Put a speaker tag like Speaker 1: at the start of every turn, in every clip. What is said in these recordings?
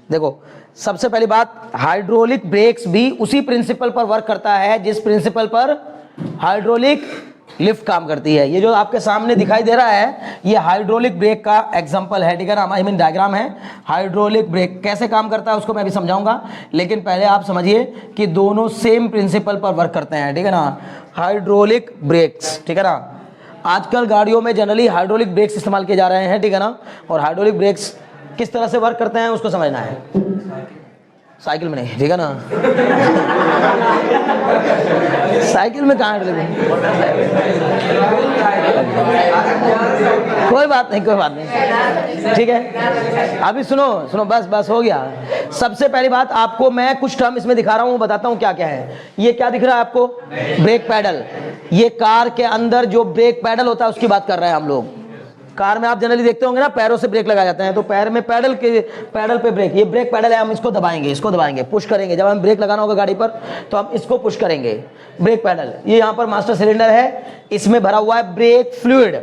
Speaker 1: देखो सबसे पहली बात, हाइड्रोलिक ब्रेक्स भी उसी प्रिंसिपल पर वर्क करता है जिस प्रिंसिपल पर हाइड्रोलिक लिफ्ट काम करती है। ये जो आपके सामने दिखाई दे रहा है ये हाइड्रोलिक ब्रेक का एग्जांपल है, ठीक है ना, आई मीन डायग्राम है। हाइड्रोलिक ब्रेक कैसे काम करता है उसको मैं भी समझाऊंगा, लेकिन पहले आप समझिए कि दोनों सेम प्रिंसिपल पर वर्क करते हैं, ठीक है ना। हाइड्रोलिक ब्रेक्स, ठीक है ना, आजकल गाड़ियों में जनरली हाइड्रोलिक ब्रेक्स इस्तेमाल किए जा रहे हैं, ठीक है ना। और हाइड्रोलिक ब्रेक्स किस तरह से वर्क करते हैं उसको समझना है। साइकिल में नहीं, ठीक है ना। साइकिल में कहाँ कोई बात नहीं, कोई बात नहीं, ठीक है। अभी सुनो सुनो, बस बस हो गया। सबसे पहली बात, आपको मैं कुछ टर्म इसमें दिखा रहा हूँ, बताता हूँ क्या क्या है। ये क्या दिख रहा है आपको? Brake pedal. ये कार के अंदर जो ब्रेक पैडल होता है उसकी बात कर रहे हैं हम लोग। कार में आप जनरली देखते होंगे ना, पैरों से ब्रेक लगाए जाते हैं, तो पैर में पैडल पे ब्रेक, ये ब्रेक पैडल है, हम इसको दबाएंगे, पुश करेंगे। जब हम ब्रेक लगाना होगा गाड़ी पर तो हम इसको पुश करेंगे, ब्रेक पैडल। ये यहाँ पर मास्टर सिलेंडर है, इसमें भरा हुआ है ब्रेक फ्लूइड।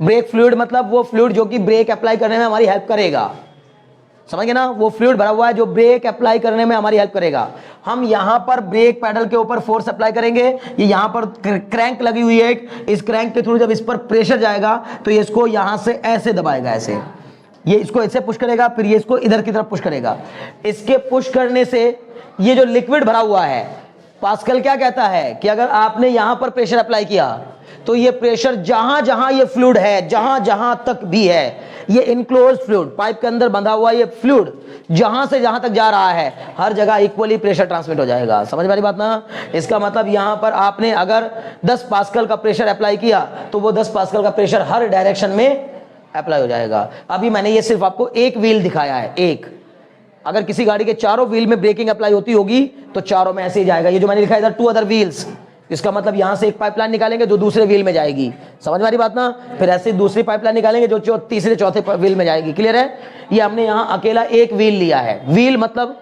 Speaker 1: ब्रेक फ्लूइड मतलब वो फ्लूइड जो कि ब्रेक अप्लाई करने में हमारी हेल्प करेगा, समझ गए ना। वो फ्लूइड भरा हुआ है जो ब्रेक अप्लाई करने में हमारी हेल्प करेगा। हम यहां पर ब्रेक पैडल के ऊपर फोर्स अप्लाई करेंगे। ये यहां पर क्रैंक लगी हुई है, इस क्रैंक के थ्रू जब इस पर प्रेशर जाएगा तो ये इसको यहां से ऐसे दबाएगा, ऐसे, ये इसको ऐसे पुश करेगा, फिर ये इसको इधर की तरफ पुश करेगा। इसके पुश करने से ये जो लिक्विड भरा हुआ है, पास्कल क्या कहता है कि अगर आपने यहां पर प्रेशर अप्लाई किया तो ये प्रेशर जहां जहां ये फ्लूइड है, जहां जहां तक भी है, ये इनक्लोज फ्लूइड, पाइप के अंदर बंधा हुआ ये फ्लूइड जहां से जहां तक जा रहा है, हर जगह इक्वली प्रेशर ट्रांसमिट हो जाएगा। समझ में आ रही बात ना? इसका मतलब यहां पर आपने अगर 10 पास्कल का प्रेशर अप्लाई किया तो वो 10 पास्कल का प्रेशर हर डायरेक्शन में अप्लाई हो जाएगा। अभी मैंने ये सिर्फ आपको एक व्हील दिखाया है, एक। अगर किसी गाड़ी के चारों व्हील में ब्रेकिंग अप्लाई होती होगी तो चारों में ऐसे ही जाएगा। ये जो मैंने लिखा है इधर 2 अदर व्हील्स, इसका मतलब यहां से एक पाइपलाइन निकालेंगे जो दूसरे व्हील में जाएगी, समझ में आ रही बात ना। फिर ऐसे दूसरी पाइपलाइन निकालेंगे जो तीसरे चौथे व्हील में जाएगी। क्लियर है? ये हमने यहां अकेला एक व्हील लिया है। व्हील मतलब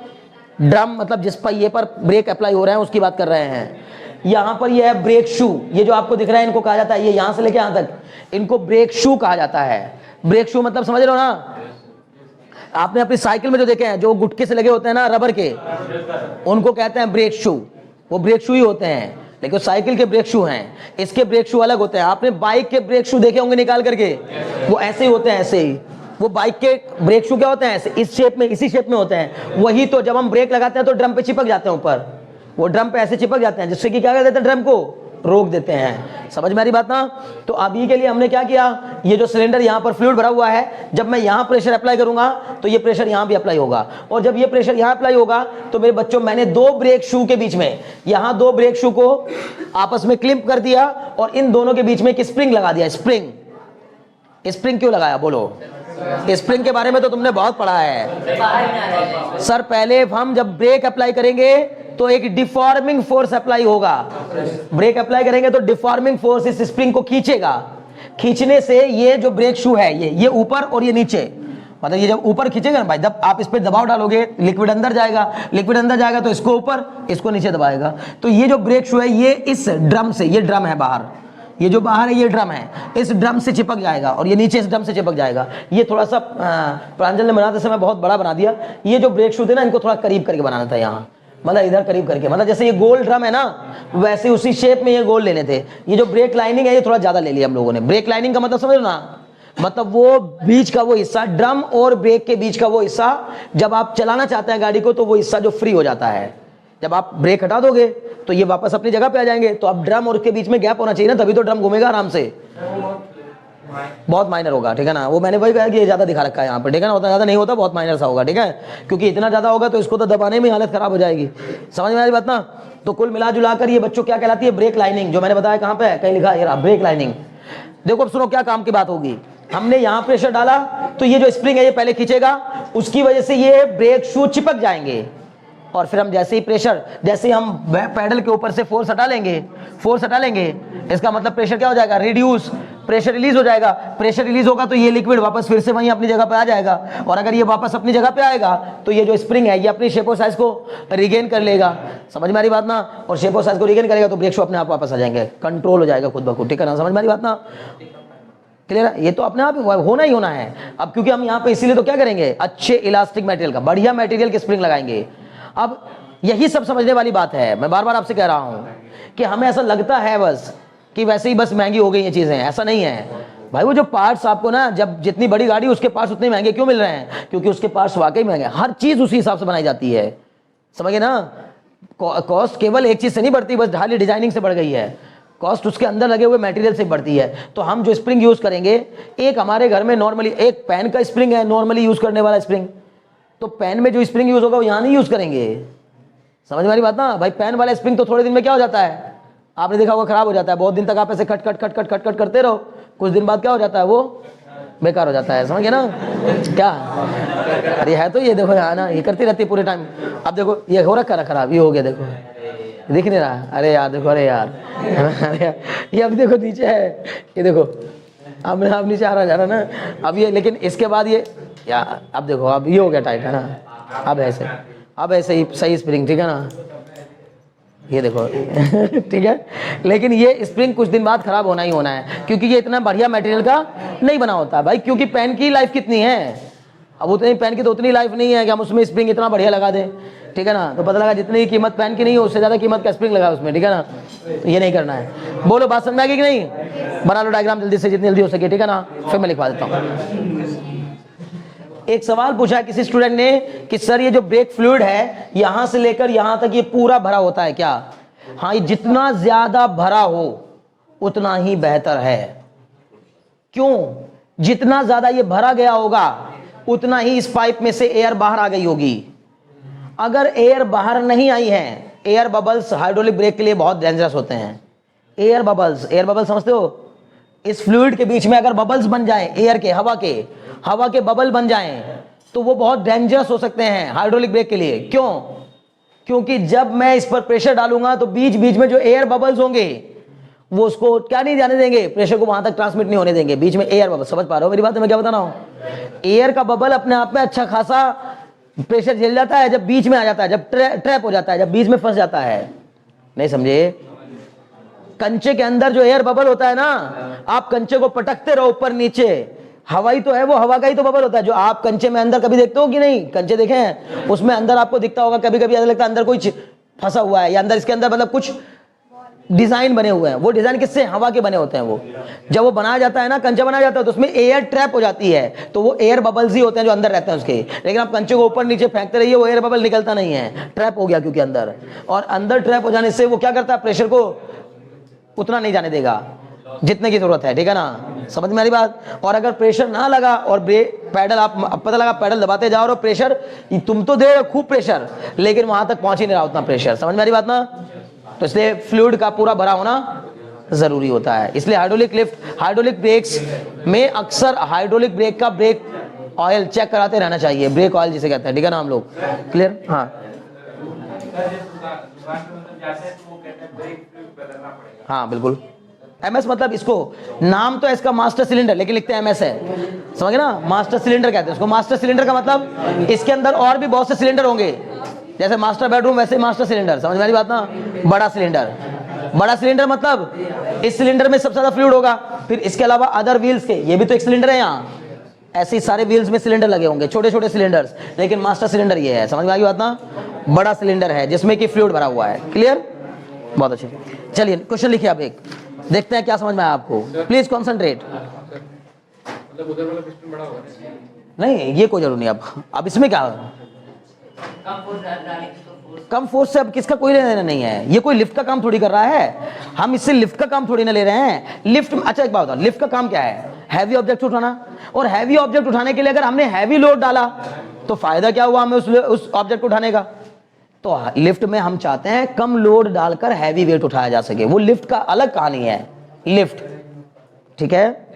Speaker 1: ड्रम, मतलब जिस पहिए पर ब्रेक अप्लाई हो रहे हैं उसकी बात कर रहे हैं। यहां पर ये है ब्रेक शू, ये जो आपको दिख रहा है इनको कहा जाता है, ये यहां से लेके यहां तक इनको ब्रेक शू कहा जाता है। ब्रेक शू मतलब समझ रहे हो ना, आपने अपनी साइकिल में जो देखे हैं जो गुटके से लगे होते हैं ना रबर के, उनको कहते हैं ब्रेक शू। वो ब्रेक शू ही होते हैं, लेकिन साइकिल के ब्रेक शू हैं, इसके ब्रेक शू अलग होते हैं। आपने बाइक के ब्रेक शू देखे होंगे निकाल करके, वो ऐसे ही होते हैं, ऐसे ही। वो बाइक के ब्रेक शू क्या होते हैं? ऐसे, इस शेप में, इसी शेप में होते हैं। वही तो जब हम ब्रेक लगाते हैं तो ड्रम पे चिपक जाते हैं ऊपर, वो ड्रम पे ऐसे चिपक जाते हैं, जिससे कि क्या कर देते हैं, ड्रम को रोक देते हैं। समझ में आ रही बात ना? तो अभी के लिए हमने क्या किया, ये जो सिलेंडर यहाँ पर फ्लूइड भरा हुआ है, जब मैं यहाँ प्रेशर अप्लाई करूंगा तो ये प्रेशर यहाँ भी अप्लाई होगा, और जब ये प्रेशर यहाँ अप्लाई होगा तो मेरे बच्चों मैंने 2 ब्रेक शू के बीच में, यहाँ 2 ब्रेक शू को आपस में क्लिप कर दिया और इन दोनों के बीच में एक स्प्रिंग लगा दिया। स्प्रिंग, स्प्रिंग क्यों लगाया बोलो? स्प्रिंग के बारे में तो तुमने बहुत पढ़ा है सर। पहले हम जब ब्रेक अप्लाई करेंगे तो एक डिफॉर्मिंग फोर्स अप्लाई होगा। ब्रेक अप्लाई करेंगे तो डिफॉर्मिंग फोर्स इस स्प्रिंग को खींचेगा। खींचने से ये जो ब्रेक शू है ये ऊपर और ये नीचे, मतलब ये जब ऊपर खींचेगा ना भाई, जब आप इस पे दबाव डालोगे लिक्विड अंदर जाएगा, लिक्विड अंदर जाएगा तो इसको ऊपर, इसको नीचे दबाएगा। तो ये जो ब्रेक शू है ये इस ड्रम से, ये ड्रम है बाहर, ये जो बाहर है ये ड्रम है, इस ड्रम से चिपक जाएगा और ये नीचे इस ड्रम से चिपक जाएगा। ये थोड़ा सा प्रांजल ने बनाते समय बहुत बड़ा बना दिया। ये जो ब्रेक शू थे ना इनको थोड़ा करीब करके बनाना था, यहाँ मतलब इधर करीब करके, मतलब जैसे ये गोल ड्रम है ना वैसे उसी शेप में ये गोल लेने थे। ये जो ब्रेक लाइनिंग है ये थोड़ा ज्यादा ले लिया हम लोगों ने। ब्रेक लाइनिंग का मतलब समझ लो ना, मतलब वो बीच का वो हिस्सा, ड्रम और ब्रेक के बीच का वो हिस्सा, जब आप चलाना चाहते हैं गाड़ी को तो वो हिस्सा जो फ्री हो जाता है। जब आप ब्रेक हटा दोगे तो ये वापस अपनी जगह पे आ जाएंगे। तो अब ड्रम और उसके बीच में गैप होना चाहिए ना, तभी तो ड्रम घूमेगा आराम से। बहुत माइनर होगा, ठीक है ना। वो मैंने वही कहा कि ये ज्यादा दिखा रखा है यहाँ पर, ठीक है ना। उतना ज्यादा नहीं होता, बहुत माइनर सा होगा, ठीक है, क्योंकि इतना ज्यादा होगा तो इसको तो दबाने में हालत खराब हो जाएगी। समझ में आ रही बात ना? तो कुल मिला जुला कर ये बच्चों क्या कहलाती है, ब्रेक लाइनिंग। जो मैंने बताया कहाँ पे है, कहीं लिखा है ब्रेक लाइनिंग। देखो अब सुनो क्या काम की बात होगी। हमने यहाँ प्रेशर डाला तो ये जो स्प्रिंग है ये पहले खींचेगा, उसकी वजह से ये ब्रेक शू चिपक जाएंगे, और फिर हम जैसे ही प्रेशर, जैसे ही हम पैडल के ऊपर से फोर्स हटा लेंगे, इसका मतलब प्रेशर क्या हो जाएगा, रिड्यूस, प्रेशर रिलीज हो जाएगा। प्रेशर रिलीज होगा तो ये लिक्विड वापस फिर से वहीं अपनी जगह पे आ जाएगा, और अगर ये वापस अपनी जगह पे आएगा तो ये जो स्प्रिंग है ये अपनी शेप और साइज को रिगेन कर लेगा। समझ में आ रही बात ना? और शेप और साइज को रिगेन करेगा तो ब्रेक शू अपने आप वापस आ जाएंगे, कंट्रोल हो जाएगा खुद ब खुद, ठीक है ना। समझ में आ रही बात ना? क्लियर है? ये तो अपने आप होना ही होना है। अब क्योंकि हम यहाँ पे इसीलिए तो क्या करेंगे, अच्छे इलास्टिक मटेरियल का, बढ़िया मटेरियल की स्प्रिंग लगाएंगे। अब यही सब समझने वाली बात है। मैं बार बार आपसे कह रहा हूँ कि हमें ऐसा लगता है बस कि वैसे ही बस महंगी हो गई ये चीज़ें, ऐसा नहीं है भाई। वो जो पार्ट्स आपको ना, जब जितनी बड़ी गाड़ी उसके पार्ट्स उतने महंगे क्यों मिल रहे हैं, क्योंकि उसके पार्ट्स वाकई महंगे। हर चीज़ उसी हिसाब से बनाई जाती है, समझिए ना। कॉस्ट केवल एक चीज़ से नहीं बढ़ती, बस खाली डिजाइनिंग से बढ़ गई है। कॉस्ट उसके अंदर लगे हुए मटेरियल से बढ़ती है। तो हम जो स्प्रिंग यूज़ करेंगे, एक हमारे घर में नॉर्मली एक पेन का स्प्रिंग है, नॉर्मली यूज़ करने वाला स्प्रिंग, तो पेन में जो स्प्रिंग यूज़ होगा वो यहाँ नहीं यूज़ करेंगे। समझ में आ रही बात ना भाई? पेन वाला स्प्रिंग तो थोड़े दिन में क्या हो जाता है, आपने देखा होगा, खराब हो जाता है। बहुत दिन तक आप ऐसे cut cut cut cut cut cut करते रहो, कुछ दिन बाद क्या हो जाता है, वो बेकार हो जाता है। समझ गए ना क्या? अरे है तो ये देखो यहाँ ना, ये करती रहती है पूरे टाइम। अब देखो ये हो रखा है खराब, ये हो गया, देखो दिख नहीं रहा। अरे यार देखो, अरे यार अरे यार, ये अब देखो नीचे है, ये देखो अब नीचे आ रहा जा रहा ना अब ये। लेकिन इसके बाद ये यार, अब देखो अब ये हो गया टाइट है ना। अब ऐसे ही सही स्प्रिंग, ठीक है ना, ये देखो ठीक है। लेकिन ये स्प्रिंग कुछ दिन बाद खराब होना ही होना है, क्योंकि ये इतना बढ़िया मटेरियल का नहीं बना होता भाई। क्योंकि पेन की लाइफ कितनी है, अब उतनी पेन की तो उतनी लाइफ नहीं है कि हम उसमें स्प्रिंग इतना बढ़िया लगा दें, ठीक है ना। तो पता लगा जितनी कीमत पेन की नहीं है, उससे ज़्यादा कीमत का स्प्रिंग लगा उसमें, ठीक है ना। तो ये नहीं करना है। बोलो बात समझ में आ गई कि नहीं? बना लो डायग्राम जल्दी से, जितनी जल्दी हो सके, ठीक है ना। फिर मैं लिखवा देता हूँ। एक सवाल पूछा किसी स्टूडेंट ने कि सर ये जो ब्रेक फ्लूइड है, यहां से लेकर यहां तक ये पूरा भरा होता है क्या? हाँ, ये जितना ज्यादा भरा हो उतना ही बेहतर है। क्यों? जितना ज्यादा ये भरा गया होगा उतना ही इस पाइप में से एयर बाहर आ गई होगी। अगर एयर बाहर नहीं आई है, एयर बबल्स हाइड्रोलिक ब्रेक के लिए बहुत डेंजरस होते हैं। एयर बबल्स समझते हो? इस फ्लूइड के बीच में अगर बबल्स बन जाएं, एयर के, हवा के बबल बन जाएं, तो वो बहुत डेंजरस हो सकते हैं हाइड्रोलिक ब्रेक के लिए। क्यों? क्योंकि जब मैं इस पर प्रेशर डालूंगा तो बीच बीच में जो एयर बबल्स होंगे वो उसको क्या नहीं जाने देंगे, प्रेशर को वहां तक ट्रांसमिट नहीं होने देंगे। बीच में एयर बबल, समझ पा रहे हो मेरी बात? मैं क्या बता रहा हूं? एयर का बबल अपने आप में अच्छा खासा प्रेशर झेल जाता है जब बीच में आ जाता है, जब ट्रैप हो जाता है, जब बीच में फंस जाता है। नहीं समझे? कंचे के अंदर जो एयर बबल होता है ना, आप कंचे को पटकते रहो ऊपर नीचे, हवाई तो है, वो हवा का ही तो बबल होता है। जो आप कंचे में अंदर कभी देखते हो कि नहीं? कंचे देखे हैं, उसमें अंदर आपको दिखता होगा कभी कभी, ऐसा लगता है अंदर कुछ फंसा हुआ है, या अंदर इसके अंदर मतलब कुछ डिजाइन बने हुए हैं। वो डिजाइन किससे? हवा के बने होते हैं। वो जब वो बनाया जाता है ना, कंचा बनाया जाता है, तो उसमें एयर ट्रैप हो जाती है, तो वो एयर बबल्स ही होते हैं जो अंदर रहते हैं उसके। लेकिन आप कंचे को ऊपर नीचे फेंकते रहिए, वो एयर बबल निकलता नहीं है, ट्रैप हो गया क्योंकि अंदर। और अंदर ट्रैप हो जाने से वो क्या करता है, प्रेशर को उतना नहीं जाने देगा जितने की जरूरत है, ठीक है ना। समझ में आ रही बात? और अगर प्रेशर ना लगा और ब्रेक पैडल, आप पता लगा पैडल दबाते जाओ और प्रेशर तुम तो दे रहे हो खूब प्रेशर, लेकिन वहां तक पहुंच ही नहीं रहा उतना प्रेशर। समझ में आ रही बात ना? तो इसलिए फ्लूइड का पूरा भरा होना जरूरी होता है। इसलिए हाइड्रोलिक ब्रेक्स में अक्सर हाइड्रोलिक ब्रेक का ब्रेक ऑयल चेक कराते रहना चाहिए, ब्रेक ऑयल जिसे कहते हैं, ठीक है ना हम लोग। क्लियर? हाँ बिल्कुल। एमएस मतलब, इसको नाम तो है इसका मास्टर सिलेंडर, लेकिन लिखते हैं एमएस है, समझे ना। मास्टर सिलेंडर कहते हैं इसको। मास्टर सिलेंडर का मतलब इसके अंदर और भी बहुत से सिलेंडर होंगे, जैसे मास्टर बेडरूम वैसे मास्टर सिलेंडर। समझ में आ रही बात ना? बड़ा सिलेंडर मतलब इस सिलेंडर में सबसे ज्यादा फ्लूइड होगा, फिर इसके अलावा अदर व्हील्स के, ये भी तो एक सिलेंडर है यहाँ, ऐसे ही सारे व्हील्स में सिलेंडर लगे होंगे, छोटे छोटे सिलेंडर्स, लेकिन मास्टर सिलेंडर ये है। समझ में आ गई बात ना? बड़ा सिलेंडर है जिसमें कि फ्लूइड भरा हुआ है। क्लियर? बहुत अच्छे। चलिए क्वेश्चन लिखिए आप एक, देखते हैं क्या समझ में आया आपको। Please concentrate.
Speaker 2: मतलब उधर वाला पिस्टन बड़ा होगा
Speaker 1: नहीं, ये कोई जरूर नहीं। अब इसमें क्या, कम फोर्स से अब किसका कोई लेना देना नहीं है। ये कोई लिफ्ट का काम थोड़ी कर रहा है, हम इससे लिफ्ट का काम थोड़ी ना ले रहे हैं। लिफ्ट, अच्छा एक बात बताओ, लिफ्ट का काम क्या है? हैवी ऑब्जेक्ट उठाना। और हैवी ऑब्जेक्ट उठाने के लिए अगर हमने हैवी लोड डाला तो फायदा क्या हुआ हमें उस ऑब्जेक्ट उठाने का? तो लिफ्ट में हम चाहते हैं कम लोड डालकर हैवी वेट उठाया जा सके, वो लिफ्ट का अलग कहानी है, लिफ्ट, ठीक है।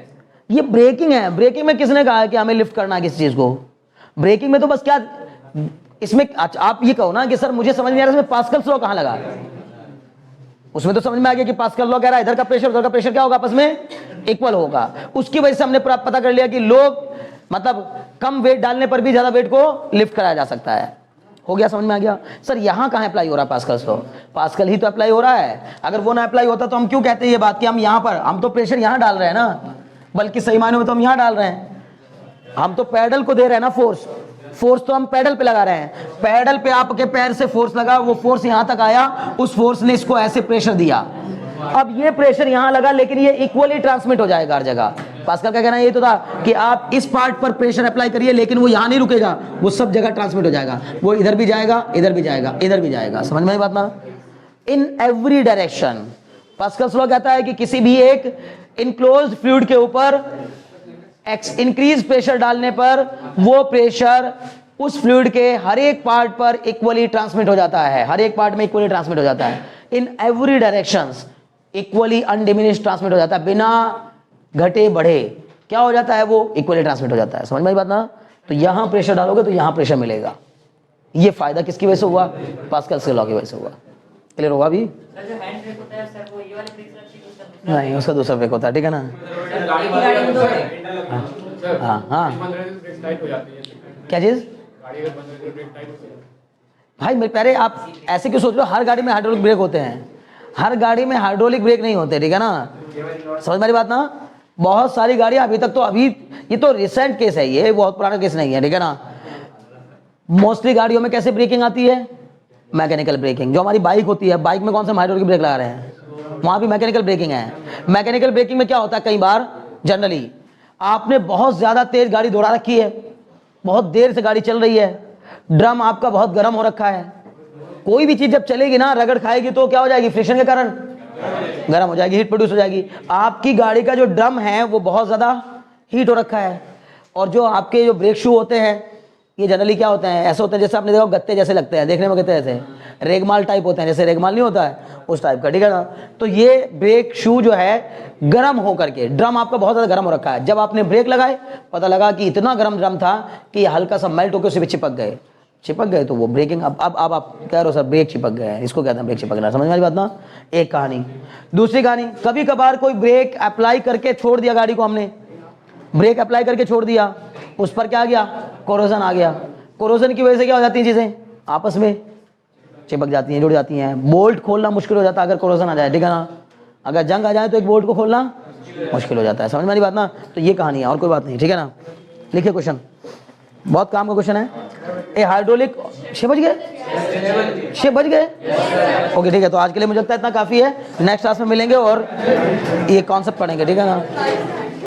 Speaker 1: ये ब्रेकिंग है। ब्रेकिंग में किसने कहा है कि हमें लिफ्ट करना है किसी चीज को? ब्रेकिंग में तो बस क्या, इसमें आप ये कहो ना कि सर मुझे समझ नहीं आ रहा इसमें पास्कल लॉ कहां लगा। उसमें तो समझ में आ गया कि पास्कल लॉ कह रहा है इधर का प्रेशर उधर का प्रेशर क्या होगा, आपस में इक्वल होगा। उसकी वजह से हमने पता कर लिया कि लोग मतलब कम वेट डालने पर भी ज्यादा वेट को लिफ्ट कराया जा सकता है। हो गया, समझ में आ गया? सर यहां कहां अप्लाई हो रहा है पास्कल लॉ? पास्कल ही तो अप्लाई हो रहा है। अगर वो ना अप्लाई होता तो हम क्यों कहते हैं ये बात कि हम यहां पर, हम तो प्रेशर यहां डाल रहे हैं ना, बल्कि सही मायने में तो हम यहाँ डाल रहे हैं, हम तो पैडल को दे रहे हैं ना फोर्स, फोर्स तो हम पैडल पे लगा रहे हैं, पैडल पे आपके पैर से फोर्स लगा, वो फोर्स यहां तक आया, उस फोर्स ने इसको ऐसे प्रेशर दिया, अब ये प्रेशर यहां लगा लेकिन ये इक्वली ट्रांसमिट हो जाएगा हर जगह। पास्कल का कहना ये तो था कि आप इस पार्ट पर प्रेशर अप्लाई करिए लेकिन वो यहां नहीं रुकेगा, वो सब जगह ट्रांसमिट हो जाएगा, वो इधर भी जाएगा, इधर भी जाएगा, इधर भी जाएगा। समझ में आई बात ना? In every direction. Pascal's law कहता है कि किसी भी एक इनक्लोज्ड फ्लूइड के ऊपर इंक्रीज प्रेशर डालने पर वो प्रेशर उस फ्लूइड के हर एक पार्ट पर इक्वली ट्रांसमिट हो जाता है, हर एक पार्ट में इक्वली ट्रांसमिट हो जाता है। In every directions equally undiminished transmit हो जाता है, बिना घटे बढ़े क्या हो जाता है, वो इक्वली ट्रांसमिट हो जाता है। समझ में आई बात ना? तो यहां प्रेशर डालोगे तो यहां प्रेशर मिलेगा। ये फायदा किसकी वजह से हुआ? पास्कल्स के लॉ की वजह से हुआ। क्लियर होगा अभी? नहीं, उसका दूसरा ब्रेक होता है, ठीक है ना? हाँ हाँ, क्या चीज भाई मेरे प्यारे, आप ऐसे क्यों सोच रहे हो? हर गाड़ी में हाइड्रोलिक ब्रेक होते हैं, हर गाड़ी में हाइड्रोलिक ब्रेक नहीं होते, ठीक है ना? समझ मेरी बात ना? बहुत सारी गाड़ियां अभी तक तो, अभी ये तो रिसेंट केस है, ये बहुत पुराना केस नहीं है, ठीक है ना? मोस्टली गाड़ियों में कैसे ब्रेकिंग आती है? Mechanical braking. जो हमारी बाइक होती है, बाइक में कौन सा हाइड्रोलिक ब्रेक लगा रहे हैं? वहां भी मैकेनिकल ब्रेकिंग है। मैकेनिकल ब्रेकिंग में क्या होता है, कई बार जनरली आपने बहुत ज्यादा तेज गाड़ी दौड़ा रखी है, बहुत देर से गाड़ी चल रही है, ड्रम आपका बहुत गर्म हो रखा है, कोई भी चीज जब चलेगी ना, रगड़ खाएगी तो क्या हो जाएगी? फ्रिक्शन के कारण गर्म हो जाएगी, हीट प्रोड्यूस हो जाएगी। आपकी गाड़ी का जो ड्रम है वो बहुत ज्यादा हीट हो रखा है। और जो आपके जो ब्रेक शू होते हैं, ये जनरली क्या होते हैं, ऐसे होते हैं जैसे आपने देखा गत्ते जैसे लगते हैं, देखने में गत्ते जैसे, रेगमाल टाइप होते हैं, जैसे रेगमाल नहीं होता है उस टाइप का, ठीक है ना? तो ये ब्रेक शू जो है गर्म होकर के, ड्रम आपका बहुत ज्यादा गर्म हो रखा है, जब आपने ब्रेक लगाए पता लगा कि इतना गर्म ड्रम था कि हल्का सा मेल्ट होकर उसे चिपक गए, तो वो ब्रेकिंग। अब आप कह रहे हो सर ब्रेक चिपक गए हैं, इसको कहते हैं ब्रेक चिपक गया। समझ में आई बात ना? एक कहानी। दूसरी कहानी, कभी कभार कोई ब्रेक अप्लाई करके छोड़ दिया गाड़ी को, हमने ब्रेक अप्लाई करके छोड़ दिया, उस पर क्या आ गया? कोरोजन आ गया। कोरोजन की वजह से क्या हो जाती है, चीजें आपस में चिपक जाती हैं, जुड़ जाती हैं। बोल्ट खोलना मुश्किल हो जाता है अगर कोरोजन आ जाए, ठीक है ना? अगर जंग आ जाए तो एक बोल्ट को खोलना मुश्किल हो जाता है। समझ में आई बात ना? तो ये कहानी है, और कोई बात नहीं, ठीक है ना? लिखिए क्वेश्चन, बहुत काम का क्वेश्चन है। ए हाइड्रोलिक 6 बज गए? ओके ठीक है, तो आज के लिए मुझे लगता है इतना काफी है। नेक्स्ट क्लास में मिलेंगे और ये कॉन्सेप्ट पढ़ेंगे, ठीक है ना?